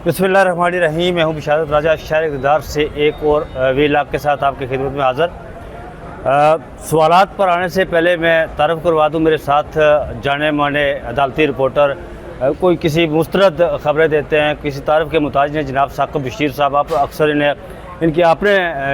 बिस्मिल्लाहिर्रहमानिर्रहीम। मैं हूँ बिशारत राजा शहर इक़्तिदार से एक और व्लॉग के साथ आपकी खिदमत में हाज़िर। सवालात पर आने से पहले मैं तारफ़ करवा दूँ, मेरे साथ जाने माने अदालती रिपोर्टर कोई किसी मुस्तरद ख़बरें देते हैं, किसी तारफ़ के मुताज हैं, जनाब साकिब बशीर साहब। आप अक्सर इन्हें इनके अपने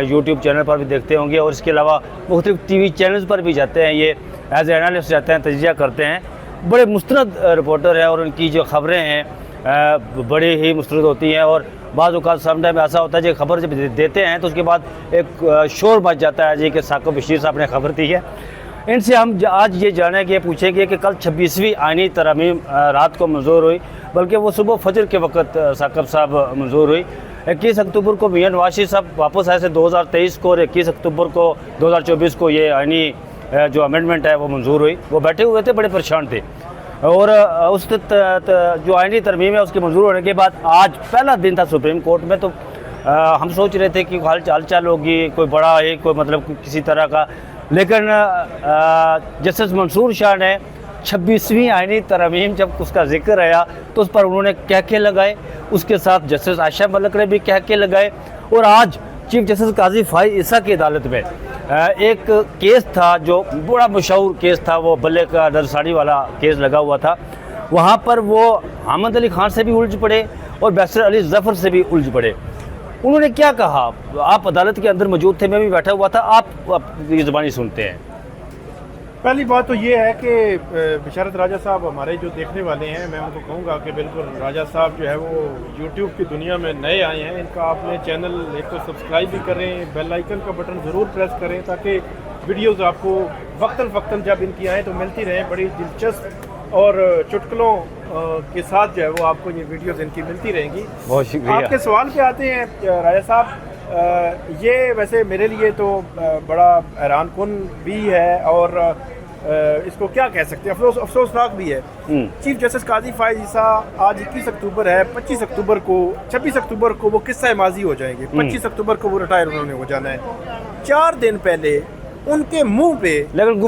यूट्यूब चैनल पर भी देखते होंगे और इसके अलावा मुख्तलिफ़ टीवी चैनल्स पर भी जाते हैं। ये एज एनालिस्ट जाते हैं, तजिया करते हैं। बड़े मुस्तरद रिपोर्टर हैं और उनकी जो ख़बरें हैं बड़ी ही मुस्तरद होती हैं। और बाज़ औक़ात समटाइम ऐसा होता है कि खबर जब देते हैं तो उसके बाद एक शोर मच जाता है जी कि साकिब बशीर साहब ने खबर दी है। इनसे हम आज ये जानेंगे, पूछेंगे कि कल 26वीं आइनी तरमीम रात को मंजूर हुई, बल्कि वो सुबह फजर के वक्त साकिब साहब मंजूर हुई। 21 अक्टूबर को मियां नवाज शरीफ साहब वापस आए थे 2023 को, और 21 अक्टूबर को 2024 को ये आइनी जो अमेंडमेंट है वो मंजूर हुई। वो बैठे हुए थे, बड़े परेशान थे। और उस जो आइनी तरमीम है उसके मंजूर होने के बाद आज पहला दिन था सुप्रीम कोर्ट में। तो हम सोच रहे थे कि हाल चाल होगी, कोई बड़ा है, कोई मतलब किसी तरह का। लेकिन जस्टिस मंसूर शाह ने 26वीं आइनी तरमीम जब उसका जिक्र आया तो उस पर उन्होंने कहके लगाए। उसके साथ जस्टिस आयशा मलिक ने भी कहके लगाए। और आज चीफ जस्टिस काजी फाइज ईसा की अदालत में एक केस था जो बड़ा मशहूर केस था, वो बल्ले का नरसाड़ी वाला केस लगा हुआ था। वहाँ पर वो अहमद अली ख़ान से भी उलझ पड़े और बैरिस्टर अली ज़फ़र से भी उलझ पड़े। उन्होंने क्या कहा, आप अदालत के अंदर मौजूद थे, मैं भी बैठा हुआ था, आप ये ज़बानी सुनते हैं। पहली बात तो ये है कि बिशारत राजा साहब हमारे जो देखने वाले हैं, मैं उनको कहूँगा कि बिल्कुल राजा साहब जो है वो यूट्यूब की दुनिया में नए आए हैं। इनका आपने चैनल एक तो सब्सक्राइब भी करें, बेल आइकन का बटन ज़रूर प्रेस करें ताकि वीडियोस आपको वक्तन जब इनकी आएँ तो मिलती रहें। बड़ी दिलचस्प और चुटकुलों के साथ जो है वो आपको ये वीडियोज़ इनकी मिलती रहेंगी। बहुत शुक्रिया। आपके सवाल पे आते हैं राजा साहब। ये वैसे मेरे लिए तो बड़ा हैरान कुन भी है और इसको क्या कह सकते हैं, अफसोसनाक भी है। चीफ जस्टिस काजी फाइज ईसा आज 21 अक्टूबर है, 26 अक्टूबर को वो किस्सा माजी हो जाएंगे। 25 अक्टूबर को वो रिटायर उन्होंने हो जाना है। 4 दिन पहले उनके मुंह पे, लेकिन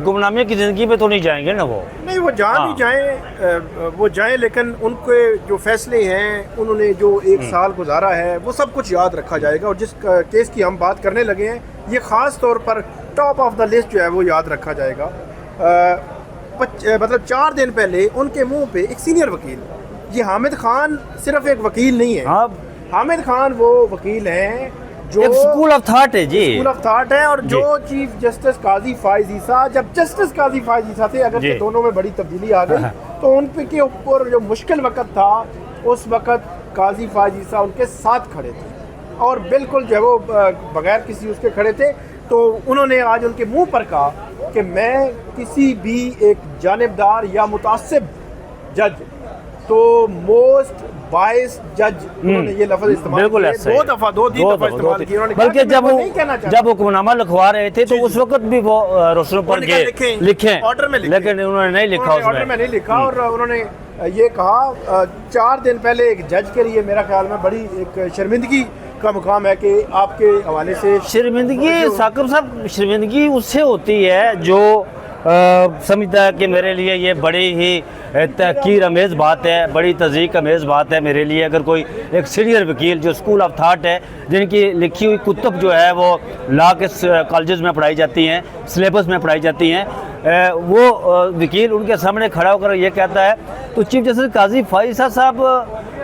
गुमनामी की ज़िंदगी पे तो नहीं जाएंगे ना वो। नहीं, वो जहाँ भी जाएं वो जाएं, लेकिन उनके जो फैसले हैं, उन्होंने जो 1 साल गुजारा है, वो सब कुछ याद रखा जाएगा। और जिस केस की हम बात करने लगे हैं, ये ख़ास तौर पर टॉप ऑफ द लिस्ट जो है वो याद रखा जाएगा। मतलब 4 दिन पहले उनके मुँह पे एक सीनियर वकील, ये हामिद खान सिर्फ एक वकील नहीं है। हामिद खान वो वकील हैं जो एक स्कूल ऑफ थॉट है जी, स्कूल ऑफ थॉट है। और जो चीफ जस्टिस काजी फाइज ईसा, जब जस्टिस काजी फाइज ईसा थे, अगर के दोनों में बड़ी तब्दीली आ गई तो उन पे के ऊपर जो मुश्किल वक्त था, उस वक्त काजी फाइज ईसा उनके साथ खड़े थे और बिल्कुल जो वो बगैर किसी उसके खड़े थे। तो उन्होंने आज उनके मुंह पर कहा कि मैं किसी भी एक जानिबदार या मुतासिब जज, तो मोस्ट बायस जज, उन्होंने ये लफ्ज़ इस्तेमाल किया दो दफ़ा इस्तेमाल किया। बल्कि जब हुक्मनामा लिखवा रहे थे तो उस वक्त भी वो रोशनों पर लिखे ऑर्डर में, लेकिन उन्होंने नहीं लिखा, ऑर्डर में नहीं लिखा। और उन्होंने ये कहा 4 दिन पहले एक जज के लिए मेरा ख्याल में बड़ी एक शर्मिंदगी का मुकाम है कि आपके हवाले से शर्मिंदगी, साकिब साहब, शर्मिंदगी उससे होती है जो समझता है कि मेरे लिए ये बड़ी ही तहकीर अमेज़ बात है, बड़ी तज़ीक अमेज़ बात है मेरे लिए अगर कोई एक सीनियर वकील जो स्कूल ऑफ थॉट है, जिनकी लिखी हुई कुतुब जो है वो लॉ के कॉलेजेस में पढ़ाई जाती हैं, सिलेबस में पढ़ाई जाती हैं, वो वकील उनके सामने खड़ा होकर ये कहता है। तो चीफ जस्टिस काजी फाइज साहब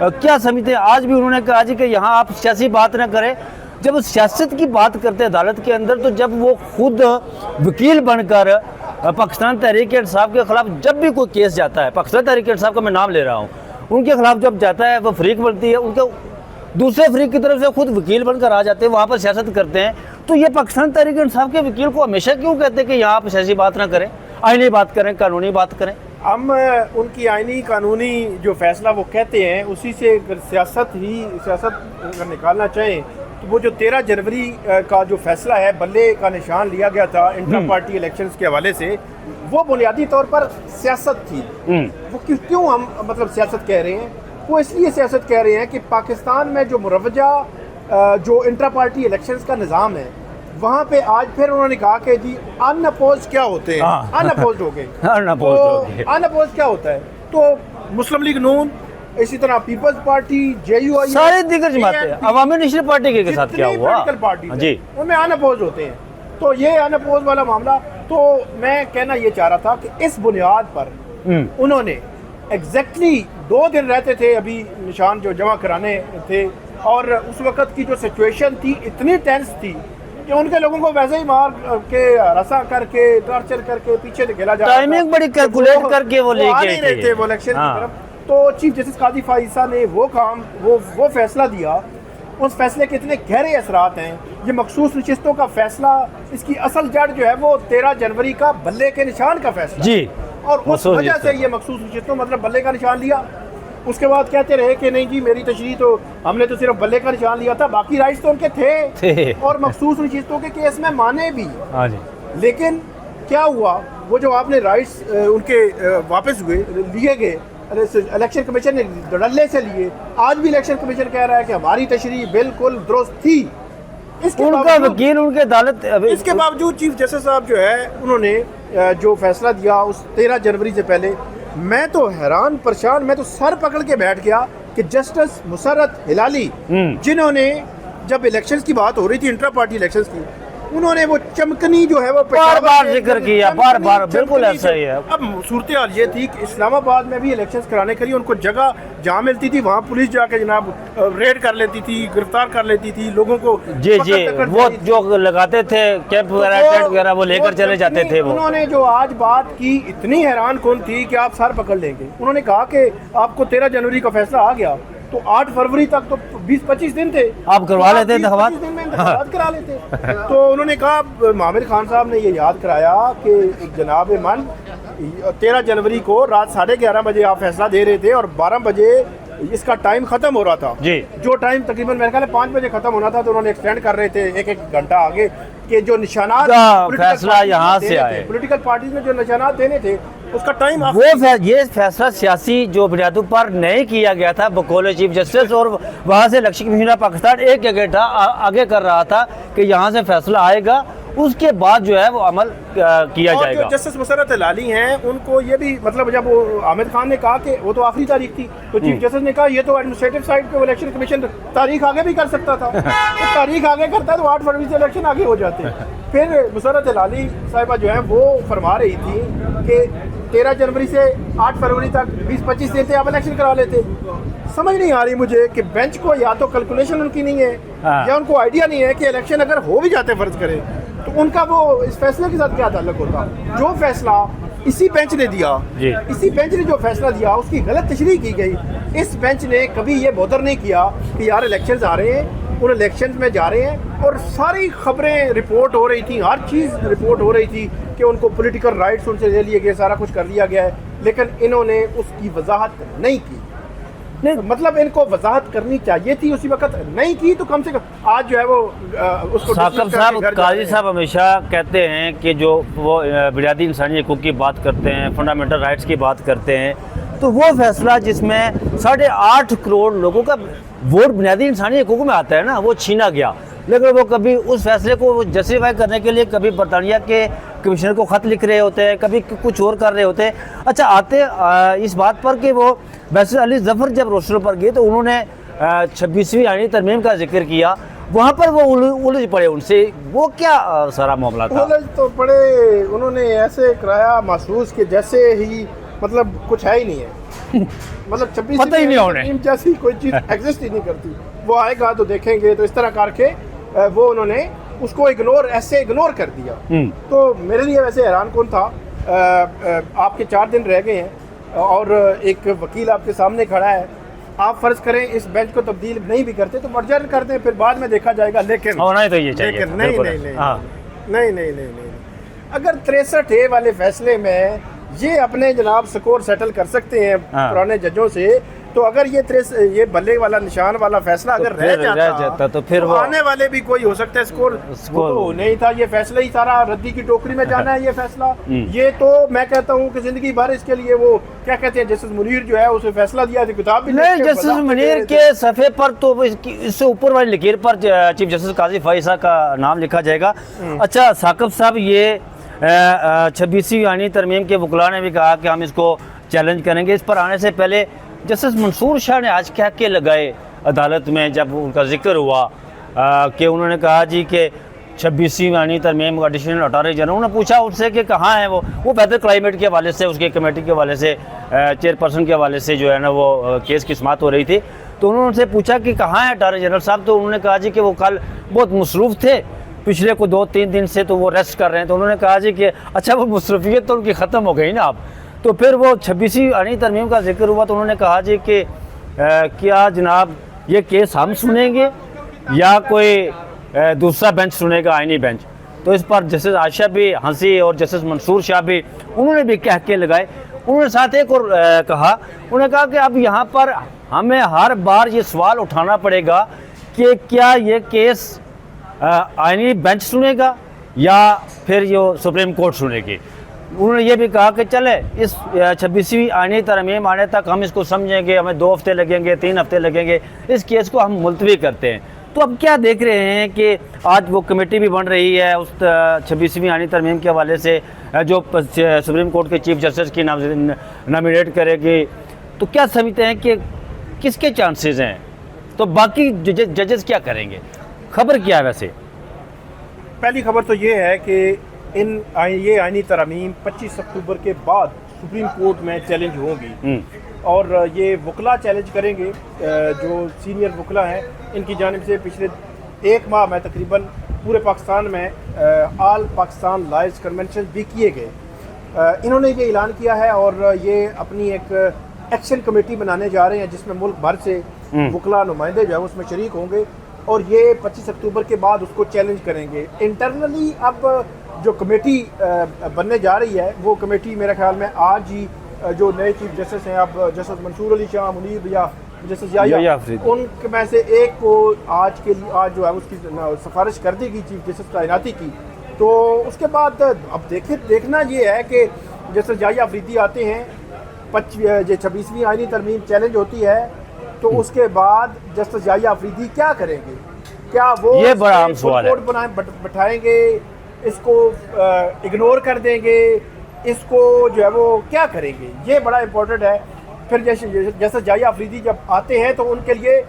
क्या समझते हैं? आज भी उन्होंने कहा जी कि यहाँ आप सियासी बात ना करें। जब सियासत की बात करते हैं अदालत के अंदर, तो जब वो खुद वकील बनकर पाकिस्तान तहरीक इंसाफ के ख़िलाफ़ जब भी कोई केस जाता है, पाकिस्तान तहरीक इंसाफ का मैं नाम ले रहा हूँ, उनके ख़िलाफ़ जब जाता है वो फ़रीक बनती है, उनके दूसरे फ़रीक की तरफ से खुद वकील बनकर आ जाते हैं, वहाँ पर सियासत करते हैं। तो ये पाकिस्तान तहरीक इंसाफ के वकील को हमेशा क्यों कहते हैं कि यहाँ आप सियासी बात ना करें, आईनी बात करें, कानूनी बात करें? हम उनकी आईनी कानूनी जो फैसला वो कहते हैं, उसी से सियासत अगर निकालना चाहें तो वो जो 13 जनवरी का जो फैसला है, बल्ले का निशान लिया गया था इंटर पार्टी इलेक्शंस के हवाले से, वो बुनियादी तौर पर सियासत थी। वो क्यों हम मतलब सियासत कह रहे हैं? वो इसलिए सियासत कह रहे हैं कि पाकिस्तान में जो मुरवजा जो इंटर पार्टी इलेक्शंस का निज़ाम है, वहाँ पे आज फिर उन्होंने कहा कि जी अनअपोज क्या होते हैं, अनअपोज हो गए। अनअपोज क्या होता है? तो मुस्लिम लीग नून इसी तरह पीपल्स पार्टी, JUI, सारे दीगर जमातें, अवामी नेशनल पार्टी के साथ क्या हुआ पार्टी जी, उनमें अनअपोज होते हैं। तो ये अनअपोज वाला मामला, तो मैं कहना ये चाह रहा था कि इस बुनियाद पर उन्होंने एग्जैक्टली 2 दिन रहते थे अभी निशान जो जमा कराने थे, और उस वक्त की जो सिचुएशन थी इतनी टेंस थी कि उनके लोगों को वैसे ही मार के रसा करके टॉर्चर करके पीछे धकेला जा रहा था। टाइमिंग बड़ी कैलकुलेट करके वो आ लेके नहीं रहे थे वो इलेक्शन की तरफ। तो चीफ जस्टिस काजी फाइसा ने वो काम वो फैसला दिया। उस फैसले के इतने गहरे असरात हैं। ये मखसूस नशिस्तों का फैसला, इसकी असल जड़ जो है वो 13 जनवरी का बल्ले के निशान का फैसला जी, और उस वजह से ये मखसूस नशिस्तों मतलब बल्ले का निशान लिया। उसके बाद कहते रहे कि नहीं जी मेरी तशरीह तो हमने तो सिर्फ बल्ले का निशान लिया था, बाकी राइट्स तो उनके थे और मखसूस नशिस्तों के केस में माने भी। हाँ जी, लेकिन क्या हुआ, वो जो आपने राइट्स उनके वापस हुए लिए गए, इलेक्शन कमीशन ने धड़ल्ले से लिए। आज भी इलेक्शन कमीशन कह रहा है कि हमारी तशरीह बिल्कुल दुरुस्त थी। उनका वकील उनके अदालत, इसके बावजूद चीफ जस्टिस साहब जो है उन्होंने जो फैसला दिया उस 13 जनवरी से पहले, मैं तो हैरान परेशान, मैं तो सर पकड़ के बैठ गया कि जस्टिस मुसर्रत हिलाली जिन्होंने जब इलेक्शंस की बात हो रही थी, इंट्रा पार्टी इलेक्शंस की, उन्होंने वो चमकनी जो है वो बार जिक्र किया, बार बिल्कुल ऐसा ही है। अब सूरत हाल ये थी कि इस्लामाबाद में भी इलेक्शंस कराने के लिए उनको जगह जहाँ मिलती थी वहाँ पुलिस जाके जनाब रेड कर लेती थी, गिरफ्तार कर लेती थी लोगों को। जी, वो जो लगाते थे कैंप वगैरह वो लेकर चले जाते थे। वो उन्होंने जो आज बात की इतनी हैरान कौन थी कि आप सर पकड़ लेंगे। उन्होंने कहा कि आपको 13 जनवरी का फैसला आ गया तो 8 फरवरी तक तो 20-25 दिन थे, आप करवा लेते इंतखाबात करा लेते। तो उन्होंने कहा, मामिर खान साहब ने ये याद कराया कि जनाब मन 13 जनवरी को रात 11:30 बजे आप फैसला दे रहे थे और 12 बजे इसका टाइम खत्म हो रहा था जी। जो टाइम तकरीबन मेरे ख्याल 5 बजे खत्म होना था, तो उन्होंने एक्सटेंड कर रहे थे एक घंटा आगे कि जो निशानात फैसला यहाँ से आए, पॉलिटिकल पार्टीज में जो निशानात देने थे उसका टाइम ये फैसला सियासी जो बुनियादों पर नहीं किया गया था बकौल चीफ जस्टिस, और वहाँ से इलेक्शन कमीशन पाकिस्तान एक घंटा आगे कर रहा था कि यहाँ से फैसला आएगा, उसके बाद जो है वो अमल किया जाएगा। जस्टिस मुसर्रत हिलाली हैं, उनको ये भी मतलब जब वो आमिर खान ने कहा कि वो तो आखिरी तारीख थी, तो चीफ जस्टिस ने कहा ये तो एडमिनिस्ट्रेटिव साइड पे इलेक्शन कमीशन तारीख आगे भी कर सकता था। तो तारीख आगे करता है तो 8 फरवरी से इलेक्शन आगे हो जाते। फिर मुसर्रत हिलाली साहिबा जो है वो फरमा रही थी कि 13 जनवरी से 8 फरवरी तक 20-25 दिन थे, आप इलेक्शन करा लेते। समझ नहीं आ रही मुझे कि बेंच को या तो कैलकुलेशन उनकी नहीं है या उनको आइडिया नहीं है कि इलेक्शन अगर हो भी जाते फर्ज करें तो उनका वो इस फैसले के साथ क्या ताल्लुक होता। जो फैसला इसी बेंच ने दिया, इसी बेंच ने जो फैसला दिया उसकी गलत तशरीह की गई। इस बेंच ने कभी ये बोदर नहीं किया कि यार इलेक्शंस आ रहे हैं, उन इलेक्शंस में जा रहे हैं, और सारी खबरें रिपोर्ट हो रही थी, हर चीज़ रिपोर्ट हो रही थी कि उनको पॉलिटिकल राइट्स उनसे ले लिए गए, सारा कुछ कर लिया गया है, लेकिन इन्होंने उसकी वजाहत नहीं की। नहीं, मतलब इनको वजाहत करनी चाहिए थी, उसी वक्त नहीं की, तो कम से कम आज जो है वो उसको साकब साहब, काजी साहब हमेशा कहते हैं कि जो वो बुनियादी इंसानी हकूक़ की बात करते हैं, फंडामेंटल राइट्स की बात करते हैं, तो वो फैसला जिसमें 8.5 करोड़ लोगों का वोट बुनियादी इंसानी हकूक़ में आता है ना, वो छीना गया। लेकिन वो कभी उस फैसले को जस्टिफाई करने के लिए कभी बरतानिया के कमिश्नर को ख़त लिख रहे होते हैं, कभी कुछ और कर रहे होते हैं। अच्छा, आते इस बात पर कि वो बैरिस्टर अली ज़फ़र जब रोस्टर पर गए तो उन्होंने 26वीं आईनी तरमीम का जिक्र किया, वहाँ पर वो उलझ पड़े उनसे, वो क्या सारा मामला था? उलझ तो पड़े, उन्होंने ऐसे कराया महसूस कि जैसे ही मतलब कुछ है ही नहीं है। मतलब 26वीं जैसी कोई चीज़ एग्जिस्ट ही नहीं करती। वो आएगा तो देखेंगे, तो इस तरह करके वो उन्होंने उसको इग्नोर कर दिया। तो मेरे लिए वैसे हैरान कौन था, आपके 4 दिन रह गए हैं और एक वकील आपके सामने खड़ा है, आप फर्ज करें इस बेंच को तब्दील नहीं भी करते तो मर्जर कर दें, फिर बाद में देखा जाएगा। लेकिन होना ही तो ये चाहिए। नहीं, अगर 63A वाले फैसले में ये अपने जनाब स्कोर सेटल कर सकते हैं पुराने जजों से, तो अगर ये बल्ले वाला निशान वाला फैसला अगर रह जाता तो फिर वो आने वाले भी कोई हो सकता है स्कोर तो नहीं था। ये फैसला ही सारा रद्दी की टोकरी में जाना है। ये फैसला ये तो मैं कहता हूँ कि जिंदगी भर इसके लिए वो क्या कहते हैं, जस्टिस मुनीर जो है उसे फैसला दिया था, किताब भी नहीं, जस्टिस मुनीर के सफ़े पर तो इससे ऊपर वाली लकीर पर चीफ जस्टिस काजी फाइसा का नाम लिखा जाएगा। अच्छा साकब साहब, ये 26वीं आईनी तरमीम के वकला ने भी कहा कि हम इसको चैलेंज करेंगे। इस पर आने से पहले जस्टिस मंसूर शाह ने आज कह के लगाए अदालत में, जब उनका जिक्र हुआ कि उन्होंने कहा जी कि 26वीं आईनी तरमीम का एडिशनल अटॉर्नी जनरल, उन्होंने पूछा उससे कि कहाँ है वो बेहतर क्लाइमेट के हवाले से, उसके कमेटी के हवाले से, चेयरपर्सन के हवाले से जो है ना वो केस की समाअत हो रही थी, तो उन्होंने उनसे पूछा कि कहाँ है अटॉर्नी जनरल साहब, तो उन्होंने कहा जी कि वो कल बहुत मसरूफ़ थे, पिछले को 2-3 दिन से तो वो रेस्ट कर रहे हैं। तो उन्होंने कहा जी कि अच्छा वो मसरूफियत तो उनकी ख़त्म हो गई ना अब। तो फिर वो 26वीं आईनी तरमीम का जिक्र हुआ तो उन्होंने कहा जी कि क्या जनाब ये केस हम सुनेंगे या कोई दूसरा बेंच सुनेगा, आईनी बेंच। तो इस पर जस्टिस आयशा भी हंसी और जस्टिस मंसूर शाह भी, उन्होंने भी कह के लगाए। उन्होंने साथ एक और कहा, उन्होंने कहा कि अब यहाँ पर हमें हर बार ये सवाल उठाना पड़ेगा कि क्या ये केस आईनी बेंच सुनेगा या फिर ये सुप्रीम कोर्ट सुनेगी। उन्होंने ये भी कहा कि चले इस 26वीं आईनी तरमीम आने तक हम इसको समझेंगे, हमें 2 हफ्ते लगेंगे, 3 हफ्ते लगेंगे, इस केस को हम मुलतवी करते हैं। तो अब क्या देख रहे हैं कि आज वो कमेटी भी बन रही है उस 26वीं आईनी तरमीम के हवाले से, जो सुप्रीम कोर्ट के चीफ जस्टिस की नॉमिनेट करेगी। तो क्या समझते हैं कि किसके चांसेस हैं, तो बाकी जजेस क्या करेंगे, खबर क्या है? वैसे पहली खबर तो ये है कि ये आईनी तरमीम 25 अक्टूबर के बाद सुप्रीम कोर्ट में चैलेंज होंगी और ये वकला चैलेंज करेंगे। जो सीनियर वकला हैं इनकी जानिब से पिछले 1 माह में तकरीबन पूरे पाकिस्तान में ऑल पाकिस्तान लॉयर्स कन्वेंशन भी किए गए। इन्होंने ये ऐलान किया है और ये अपनी एक एक्शन कमेटी बनाने जा रहे हैं जिसमें मुल्क भर से वकला नुमाइंदे जो है उसमें शरीक होंगे और ये 25 अक्टूबर के बाद उसको चैलेंज करेंगे। इंटरनली अब जो कमेटी बनने जा रही है वो कमेटी मेरे ख्याल में आज ही जो नए चीफ जस्टिस हैं, अब जस्टिस मंसूर अली शाह, मुनीर या जस्टिस याह्या, उनके में से एक को आज जो है उसकी सिफारिश कर दी गई चीफ जस्टिस तैनाती की। तो उसके बाद अब देखना ये है कि जस्टिस याह्या अफरीदी आते हैं, 26वीं आईनी तरमीम चैलेंज होती है, तो उसके बाद जस्टिस याह्या अफरीदी क्या करेंगे? क्या वो ये बड़ा अहम सवाल है, बैठाएंगे, इसको इग्नोर कर देंगे, इसको जो है वो क्या करेंगे? ये बड़ा इम्पोर्टेंट है। फिर जैसे याह्या अफरीदी जब आते हैं तो उनके लिए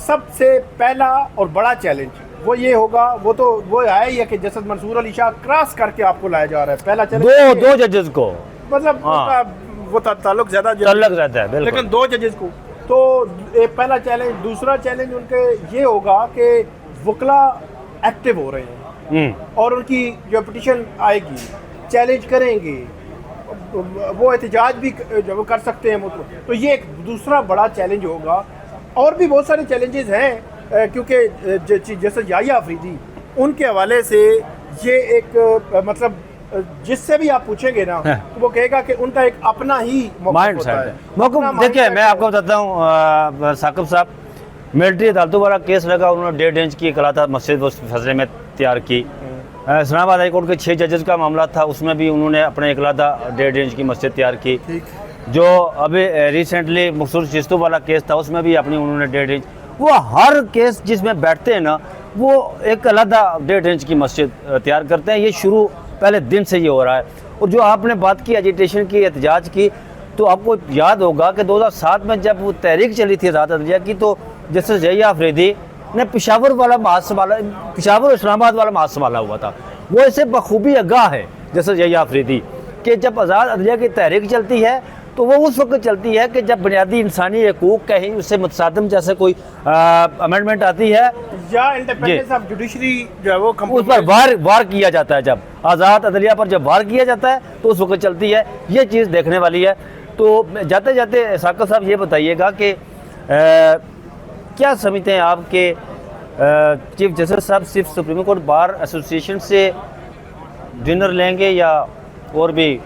सबसे पहला और बड़ा चैलेंज वो ये होगा, वो है ही है कि जस्टिस मंसूर अली शाह क्रॉस करके आपको लाया जा रहा है। पहला चैलेंज दो जजेस को, मतलब वो ताल्लुक ज़्यादा है, लेकिन 2 जजेस को। तो एक पहला चैलेंज, दूसरा चैलेंज उनके ये होगा कि वकला एक्टिव हो रहे हैं और उनकी जो पिटीशन आएगी चैलेंज करेंगे, वो एहतजाज भी जो वो कर सकते हैं, तो ये एक दूसरा बड़ा चैलेंज होगा। और भी बहुत सारे चैलेंजेस हैं क्योंकि जैसे याह्या अफरीदी उनके हवाले से ये एक मतलब जिससे भी आप पूछेंगे ना तो वो कहेगा कि उनका एक अपना ही माइंड सेट है। देखिए मैं आपको बताता हूँ साकिब साहब, मिलिट्री अदालतों वाला केस लगा, उन्होंने 1.5 इंच की कलाता मस्जिद उस फैसले में तैयार की। इस्लामाबाद हाई कोर्ट के 6 जजेस का मामला था, उसमें भी उन्होंने अपने इकलाता 1.5 इंच की मस्जिद तैयार की। जो अभी रिसेंटली मखसूस चिश्तों वाला केस था उसमें भी अपनी उन्होंने 1.5 इंच, वो हर केस जिसमें बैठते हैं ना वो एक अलग 1.5 इंच की मस्जिद तैयार करते हैं। ये शुरू पहले दिन से ये हो रहा है। और जो आपने बात की एजिटेशन की, एहतजाज की, तो आपको याद होगा कि 2007 में जब वो तहरीक चली थी आज़ाद अदलिया की, तो जस्टिस याह्या अफरीदी ने पेशावर वाला महाज संभाला, पेशावर इस्लामाबाद वाला महाज संभाला हुआ था। वो इसे बखूबी आगाह है जस्टिस याह्या अफरीदी कि जब आज़ाद अदलिया की तहरीक चलती है तो वो उस वक्त चलती है कि जब बुनियादी इंसानी हकूक़ कहीं उससे मुतसादम जैसे कोई अमेंडमेंट आती है या इंडिपेंडेंस ऑफ जुडिशरी जो है वो उस पर वार किया जाता है। जब आज़ाद अदलिया पर जब वार किया जाता है तो उस वक्त चलती है। ये चीज़ देखने वाली है। तो जाते जाते साकिब साहब ये बताइएगा कि क्या समझते हैं आप कि चीफ जस्टिस साहब सिर्फ सुप्रीम कोर्ट बार एसोसिएशन से डिनर लेंगे या और भी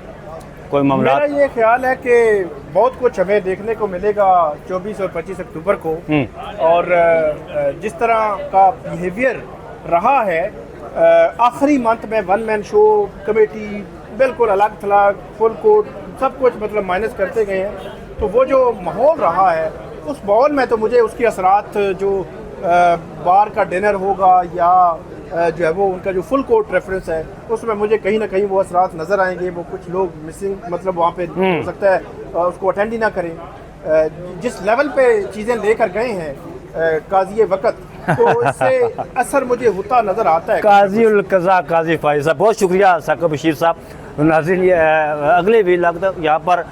कोई मामला? मेरा ये ख्याल है कि बहुत कुछ हमें देखने को मिलेगा 24 और 25 अक्टूबर को। और जिस तरह का बिहेवियर रहा है आखिरी मंथ में, 1 मैन शो कमेटी बिल्कुल अलग थलग, फुल कोर्ट, सब कुछ मतलब माइनस करते गए हैं। तो वो जो माहौल रहा है उस माहौल में तो मुझे उसके असरात जो बार का डिनर होगा या जो है वो उनका जो फुल कोर्ट रेफरेंस है उसमें मुझे कहीं ना कहीं वो असरात नज़र आएंगे। वो कुछ लोग मिसिंग मतलब वहाँ पे हो सकता है उसको अटेंड ही ना करें। जिस लेवल पे चीज़ें लेकर गए हैं काजी वक़्त, तो इससे असर मुझे होता नज़र आता है। काजी उल कज़ा काजी फाइज साहब, बहुत शुक्रिया साकिब बशीर साहब। नाज़रीन, ये अगले व्लॉग तक यहाँ पर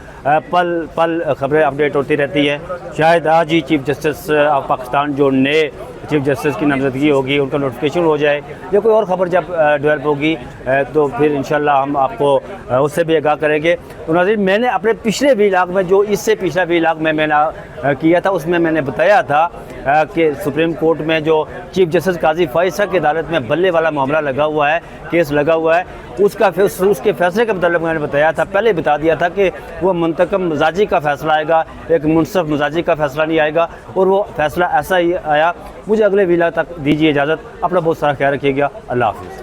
पल पल खबरें अपडेट होती रहती हैं। शायद आज ही चीफ जस्टिस ऑफ पाकिस्तान जो नए चीफ जस्टिस की नामजदगी होगी उनका नोटिफिकेशन हो जाए, या कोई और ख़बर जब डेवलप होगी तो फिर इंशाल्लाह हम आपको उससे भी आगाह करेंगे। तो नाज़रीन, मैंने अपने पिछले व्लॉग में, जो इससे पिछला व्लॉग में मैंने किया था, उसमें मैंने बताया था कि सुप्रीम कोर्ट में जो चीफ जस्टिस काजी फाइज साहब की अदालत में बल्ले वाला मामला लगा हुआ है, केस लगा हुआ है, उसके फैसले के मतलब मैंने बताया था, पहले बता दिया था कि वो मुंतकम मजाजी का फ़ैसला आएगा, एक मुनसफ मजाजी का फ़ैसला नहीं आएगा, और वो फ़ैसला ऐसा ही आया। मुझे अगले व्लॉग तक दीजिए इजाज़त। अपना बहुत सारा ख्याल रखिएगा। अल्लाह हाफ़िज़।